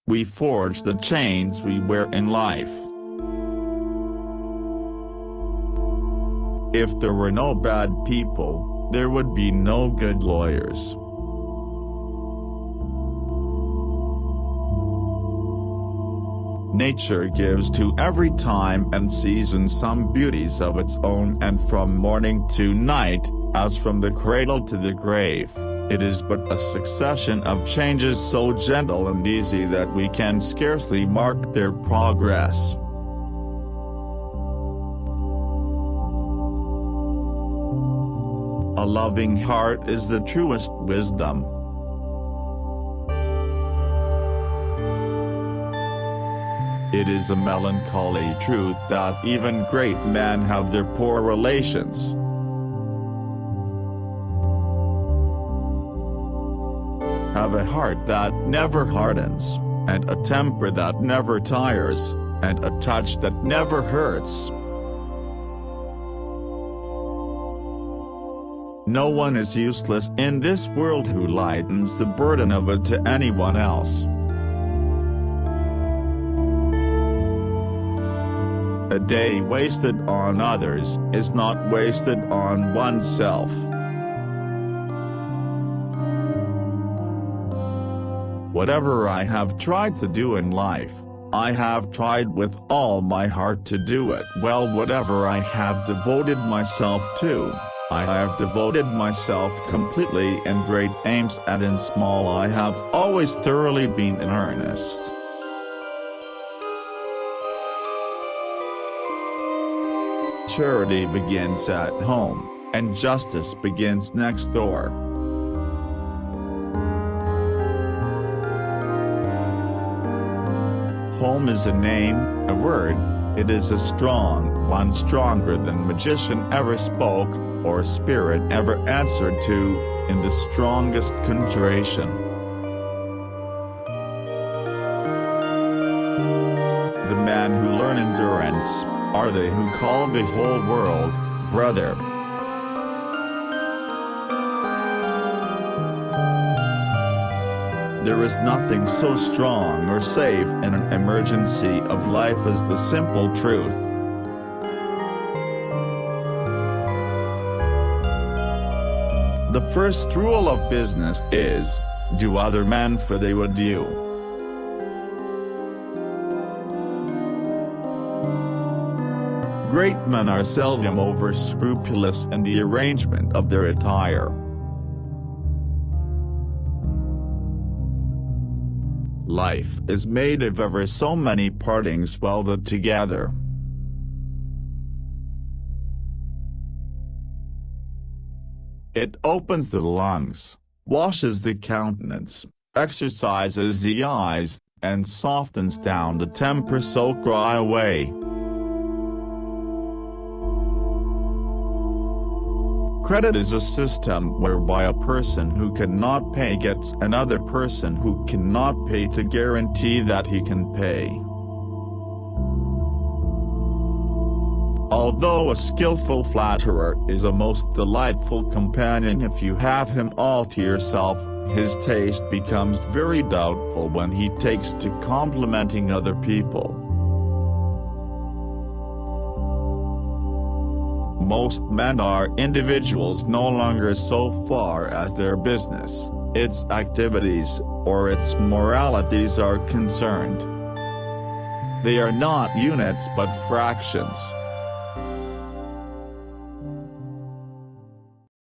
We forge the chains we wear in life. If there were no bad people, there would be no good lawyers. Nature gives to every time and season some beauties of its own, and from morning to night, as from the cradle to the grave, it is but a succession of changes so gentle and easy that we can scarcely mark their progress. A loving heart is the truest wisdom. It is a melancholy truth that even great men have their poor relations. Have a heart that never hardens, and a temper that never tires, and a touch that never hurts. No one is useless in this world who lightens the burden of it to anyone else. A day wasted on others is not wasted on oneself. Whatever I have tried to do in life, I have tried with all my heart to do it well. Whatever I have devoted myself to, I have devoted myself completely. In great aims and in small, I have always thoroughly been in earnest. Charity begins at home, and justice begins next door. Home is a name, a word, it is a strong one, stronger than magician ever spoke, or spirit ever answered to, in the strongest conjuration. The men who learn endurance are they who call the whole world brother. There is nothing so strong or safe in an emergency of life as the simple truth. The first rule of business is, do other men for they would you. Great men are seldom over-scrupulous in the arrangement of their attire. Life is made of ever so many partings welded together. It opens the lungs, washes the countenance, exercises the eyes, and softens down the temper, so cry away. Credit is a system whereby a person who cannot pay gets another person who cannot pay to guarantee that he can pay. Although a skillful flatterer is a most delightful companion if you have him all to yourself, his taste becomes very doubtful when he takes to complimenting other people. Most men are individuals no longer so far as their business, its activities, or its moralities are concerned. They are not units but fractions.